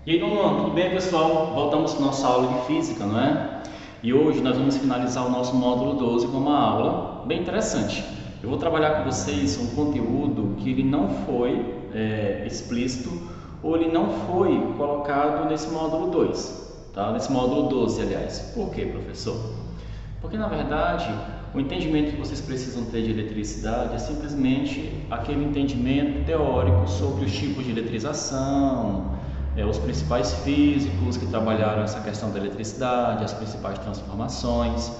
E aí, nono ano, tudo bem, pessoal? Voltamos para nossa aula de física, não é? E hoje nós vamos finalizar o nosso módulo 12 com uma aula bem interessante. Eu vou trabalhar com vocês um conteúdo que ele não foi explícito ou ele não foi colocado nesse módulo 2, tá? Nesse módulo 12, aliás. Por quê, professor? Porque, na verdade, o entendimento que vocês precisam ter de eletricidade é simplesmente aquele entendimento teórico sobre os tipos de eletrização, os principais físicos que trabalharam essa questão da eletricidade, as principais transformações.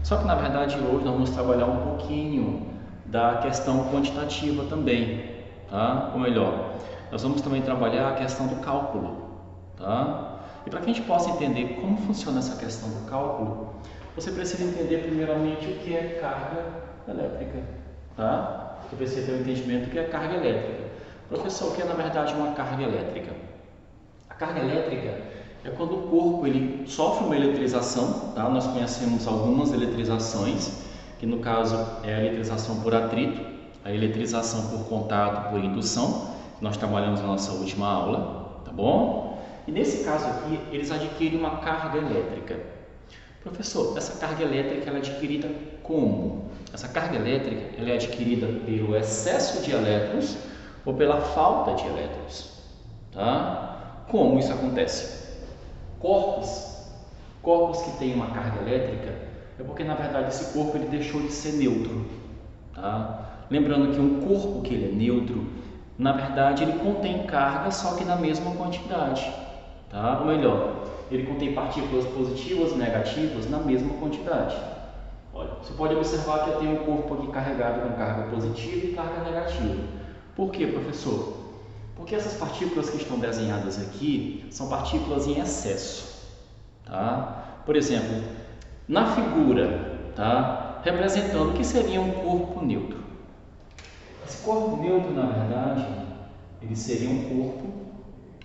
Só que, na verdade, hoje nós vamos trabalhar um pouquinho da questão quantitativa também, tá? Ou melhor, nós vamos também trabalhar a questão do cálculo, tá? E para que a gente possa entender como funciona essa questão do cálculo, você precisa entender primeiramente o que é carga elétrica, tá? Você precisa ter um entendimento do que é carga elétrica. Professor, o que é na verdade uma carga elétrica? A carga elétrica é quando o corpo ele sofre uma eletrização, tá? Nós conhecemos algumas eletrizações, que no caso é a eletrização por atrito, a eletrização por contato, por indução, que nós trabalhamos na nossa última aula, tá bom? E nesse caso aqui, eles adquirem uma carga elétrica. Professor, essa carga elétrica ela é adquirida como? Essa carga elétrica ela é adquirida pelo excesso de elétrons ou pela falta de elétrons, tá? Como isso acontece? Corpos que têm uma carga elétrica é porque na verdade esse corpo ele deixou de ser neutro, tá? Lembrando que um corpo que ele é neutro, na verdade ele contém carga só que na mesma quantidade, tá? Ou melhor, ele contém partículas positivas e negativas na mesma quantidade. Olha, você pode observar que eu tenho um corpo aqui carregado com carga positiva e carga negativa. Por quê, professor? Porque essas partículas que estão desenhadas aqui são partículas em excesso, tá? Por exemplo, na figura, tá? Representando o que seria um corpo neutro. Esse corpo neutro, na verdade, ele seria um corpo,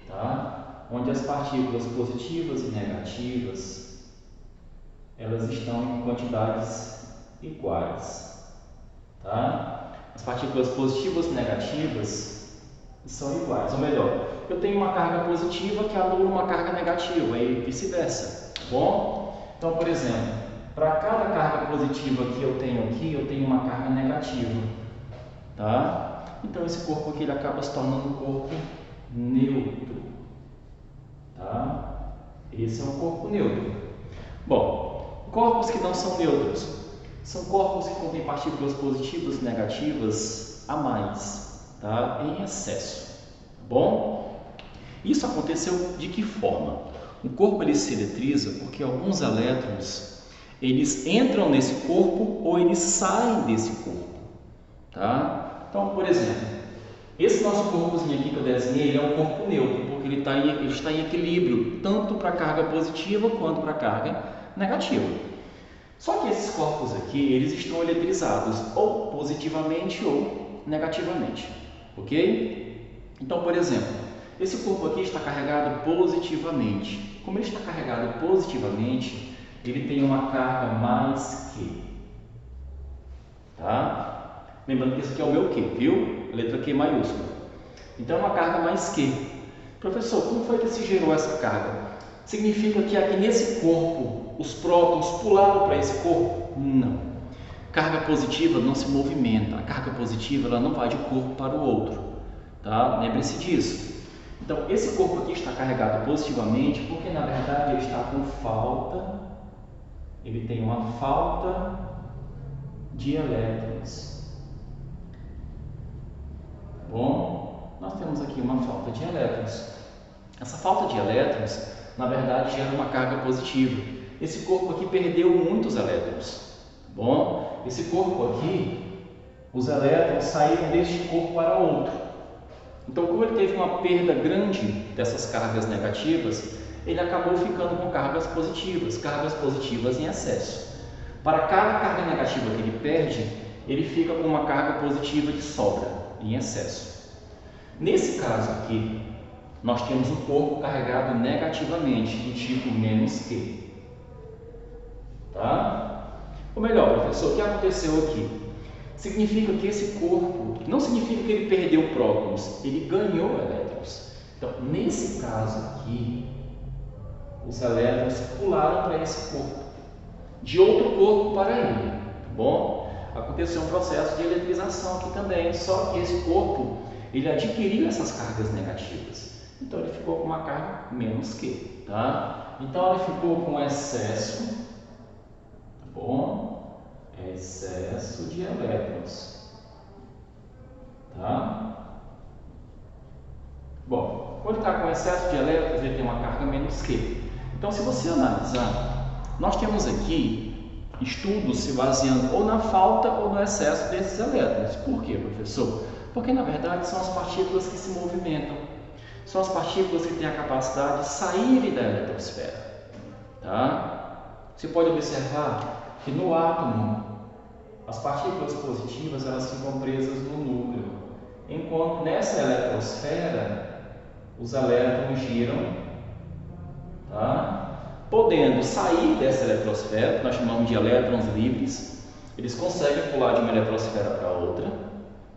tá? Onde as partículas positivas e negativas elas estão em quantidades iguais, tá? As partículas positivas e negativas são iguais, ou melhor, eu tenho uma carga positiva que anula uma carga negativa e vice-versa, tá bom? Então, por exemplo, para cada carga positiva que eu tenho uma carga negativa, tá? Então esse corpo aqui ele acaba se tornando um corpo neutro, tá? Esse é um corpo neutro. Bom, corpos que não são neutros são corpos que contêm partículas positivas e negativas a mais, tá? Em excesso, tá bom? Isso aconteceu de que forma? O corpo ele se eletriza porque alguns elétrons eles entram nesse corpo ou eles saem desse corpo, tá? Então, por exemplo, esse nosso corpozinho aqui que eu desenhei, ele é um corpo neutro, porque ele está em equilíbrio, tanto para a carga positiva quanto para a carga negativa. Só que esses corpos aqui, eles estão eletrizados ou positivamente ou negativamente, ok? Então, por exemplo, esse corpo aqui está carregado positivamente. Como ele está carregado positivamente, ele tem uma carga mais Q, tá? Lembrando que esse aqui é o meu Q, viu? Letra Q maiúscula. Então, é uma carga mais Q. Professor, como foi que se gerou essa carga? Significa que aqui nesse corpo, os prótons pularam para esse corpo? Não. Carga positiva não se movimenta. A carga positiva ela não vai de um corpo para o outro, tá? Lembre-se disso. Então, esse corpo aqui está carregado positivamente porque, na verdade, ele está com falta, ele tem uma falta de elétrons. Bom, nós temos aqui uma falta de elétrons. Essa falta de elétrons, na verdade, gera uma carga positiva. Esse corpo aqui perdeu muitos elétrons. Bom, esse corpo aqui, os elétrons saíram deste corpo para outro. Então, como ele teve uma perda grande dessas cargas negativas, ele acabou ficando com cargas positivas em excesso. Para cada carga negativa que ele perde, ele fica com uma carga positiva de sobra, em excesso. Nesse caso aqui, nós temos um corpo carregado negativamente, do tipo menos Q. Tá? Ou melhor, professor, o que aconteceu aqui? Significa que esse corpo, não significa que ele perdeu prótons, ele ganhou elétrons. Então, nesse caso aqui, os elétrons pularam para esse corpo, de outro corpo para ele, tá bom? Aconteceu um processo de eletrização aqui também, só que esse corpo, ele adquiriu essas cargas negativas. Então, ele ficou com uma carga menos Q, tá? Então, ele ficou com excesso, tá bom? Excesso de elétrons, tá? Bom, quando está com excesso de elétrons, ele tem uma carga menos Q. Então, se você analisar, nós temos aqui estudos se baseando ou na falta ou no excesso desses elétrons. Por quê, professor? Porque, na verdade, são as partículas que se movimentam. São as partículas que têm a capacidade de saírem da eletrosfera. Tá? Você pode observar que no átomo, as partículas positivas elas ficam presas no núcleo, enquanto nessa eletrosfera os elétrons giram, tá? Podendo sair dessa eletrosfera, que nós chamamos de elétrons livres. Eles conseguem pular de uma eletrosfera para outra,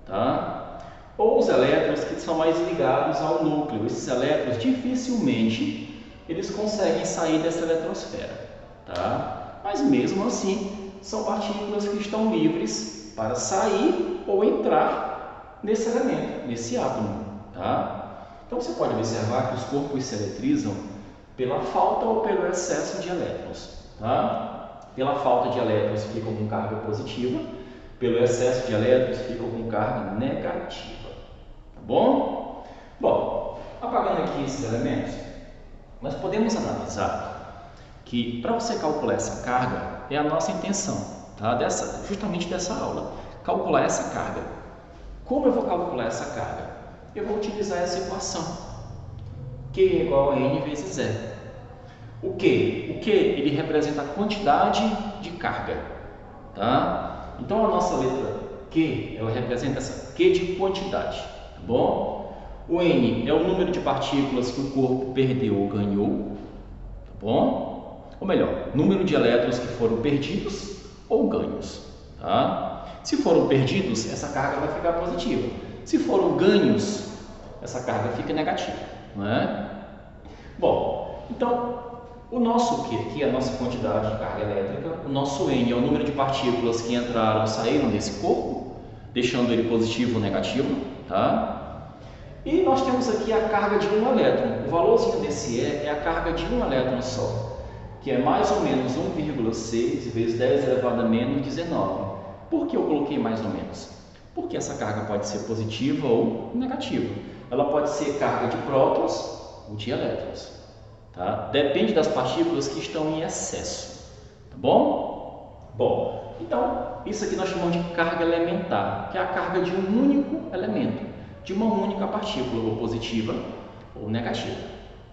tá? Ou os elétrons que são mais ligados ao núcleo. Esses elétrons dificilmente eles conseguem sair dessa eletrosfera, tá? Mas mesmo assim são partículas que estão livres para sair ou entrar nesse elemento, nesse átomo, tá? Então você pode observar que os corpos se eletrizam pela falta ou pelo excesso de elétrons, tá? Pela falta de elétrons ficam com carga positiva, pelo excesso de elétrons ficam com carga negativa, tá bom? Bom, apagando aqui esses elementos, nós podemos analisar que para você calcular essa carga é a nossa intenção, tá? Justamente dessa aula, calcular essa carga. Como eu vou calcular essa carga? Eu vou utilizar essa equação, Q é igual a N vezes E. O Q? O Q ele representa a quantidade de carga, tá? Então a nossa letra Q, ela representa essa Q de quantidade, tá bom? O N é o número de partículas que o corpo perdeu ou ganhou, tá bom? Ou melhor, número de elétrons que foram perdidos ou ganhos, tá? Se foram perdidos, essa carga vai ficar positiva. Se foram ganhos, essa carga fica negativa, não é? Bom, então o nosso Q aqui é a nossa quantidade de carga elétrica, o nosso N é o número de partículas que entraram ou saíram desse corpo, deixando ele positivo ou negativo, tá? E nós temos aqui a carga de um elétron. O valorzinho desse E é a carga de um elétron só, que é mais ou menos 1,6 vezes 10 elevado a menos 19. Por que eu coloquei mais ou menos? Porque essa carga pode ser positiva ou negativa. Ela pode ser carga de prótons ou de elétrons, tá? Depende das partículas que estão em excesso, tá bom? Bom, então isso aqui nós chamamos de carga elementar, que é a carga de um único elemento, de uma única partícula, ou positiva ou negativa,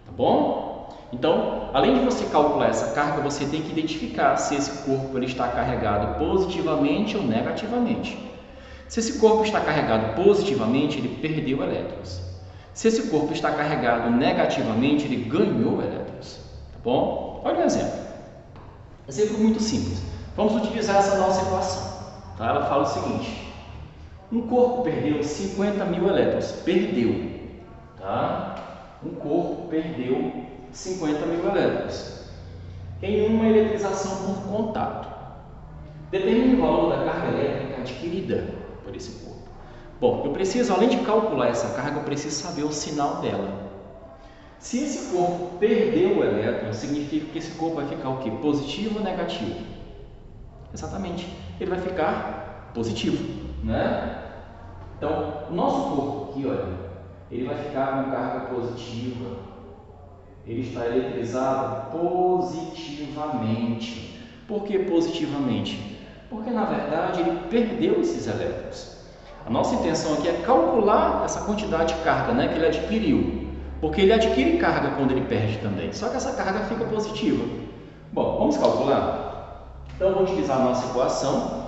tá bom? Então, além de você calcular essa carga, você tem que identificar se esse corpo ele está carregado positivamente ou negativamente. Se esse corpo está carregado positivamente, ele perdeu elétrons. Se esse corpo está carregado negativamente, ele ganhou elétrons, tá bom? Olha um exemplo. Exemplo muito simples. Vamos utilizar essa nossa equação, tá? Ela fala o seguinte: um corpo perdeu 50.000 elétrons. Perdeu, tá? Um corpo perdeu 50.000 elétrons em uma eletrização por contato. Determine o valor da carga elétrica adquirida por esse corpo. Bom, eu preciso, além de calcular essa carga, eu preciso saber o sinal dela. Se esse corpo perdeu o elétron, significa que esse corpo vai ficar o quê? Positivo ou negativo? Exatamente, ele vai ficar positivo, né? Então, o nosso corpo aqui, olha, ele vai ficar com carga positiva. Ele está eletrizado positivamente. Por que positivamente? Porque, na verdade, ele perdeu esses elétrons. A nossa intenção aqui é calcular essa quantidade de carga, né, que ele adquiriu. Porque ele adquire carga quando ele perde também. Só que essa carga fica positiva. Bom, vamos calcular? Então, vou utilizar a nossa equação.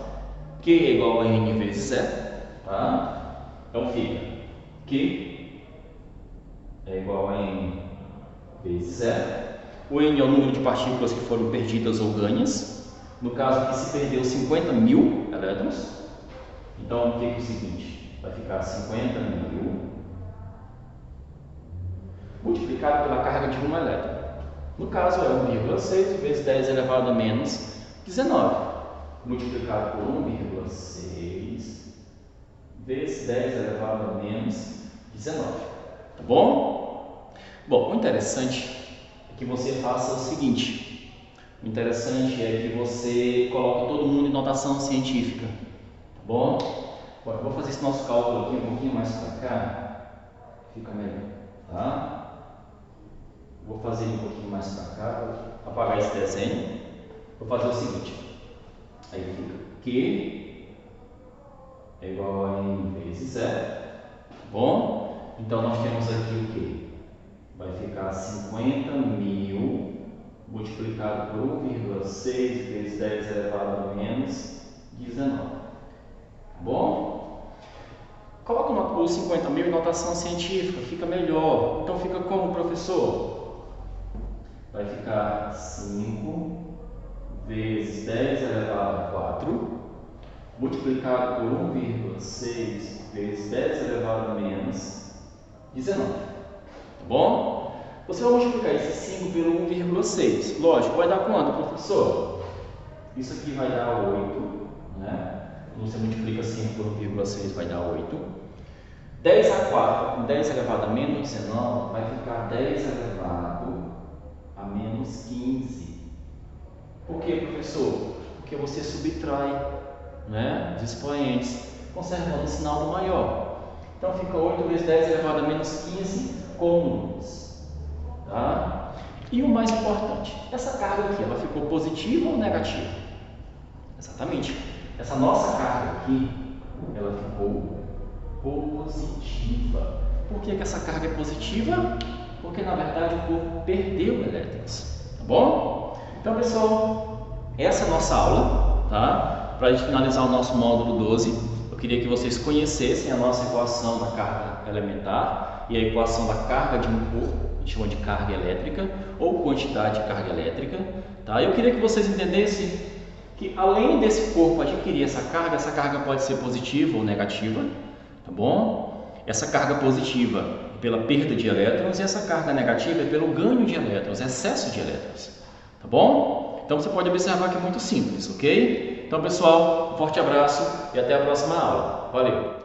Q é igual a N vezes E. Tá? Então, fica Q é igual a N vezes E. O N é o número de partículas que foram perdidas ou ganhas. No caso aqui se perdeu 50.000 elétrons. Então fica o seguinte, vai ficar 50.000 multiplicado pela carga de um elétron. No caso é 1,6 vezes 10 elevado a menos 19, multiplicado por 1,6 vezes 10 elevado a menos 19, tá bom? Bom, o interessante é que você faça o seguinte, o interessante é que você coloque todo mundo em notação científica, tá bom? Agora, eu vou fazer esse nosso cálculo aqui um pouquinho mais para cá, fica melhor, tá? Vou fazer um pouquinho mais para cá, vou apagar esse desenho, vou fazer o seguinte, aí fica Q é igual a N vezes zero, tá bom? Então nós temos aqui o que? Vai ficar 50.000 multiplicado por 1,6 vezes 10 elevado a menos 19, tá bom? Coloca os 50.000 em notação científica, fica melhor. Então fica como, professor? Vai ficar 5 vezes 10 elevado a 4 multiplicado por 1,6 vezes 10 elevado a menos 19, tá bom? Você vai multiplicar esse 5 pelo 1,6, lógico, vai dar quanto, professor? Isso aqui vai dar 8, né? Você multiplica 5 por 1,6 vai dar 8. 10 a 4 com 10 elevado a menos 19 vai ficar 10 elevado a menos 15. Por que, professor? Porque você subtrai, né, os expoentes, conservando o sinal do maior. Então fica 8 vezes 10 elevado a menos 15 cômodos. Tá? E o mais importante, essa carga aqui, ela ficou positiva ou negativa? Exatamente. Essa nossa carga aqui, ela ficou positiva. Por que essa carga é positiva? Porque na verdade o corpo perdeu elétrons, tá bom? Então, pessoal, essa é a nossa aula, tá? Para a gente finalizar o nosso módulo 12, eu queria que vocês conhecessem a nossa equação da carga elementar e a equação da carga de um corpo, a gente chama de carga elétrica ou quantidade de carga elétrica, tá? Eu queria que vocês entendessem que além desse corpo adquirir essa carga pode ser positiva ou negativa, tá bom? Essa carga positiva é pela perda de elétrons e essa carga negativa é pelo ganho de elétrons, excesso de elétrons, tá bom? Então você pode observar que é muito simples, ok? Então, pessoal, um forte abraço e até a próxima aula. Valeu!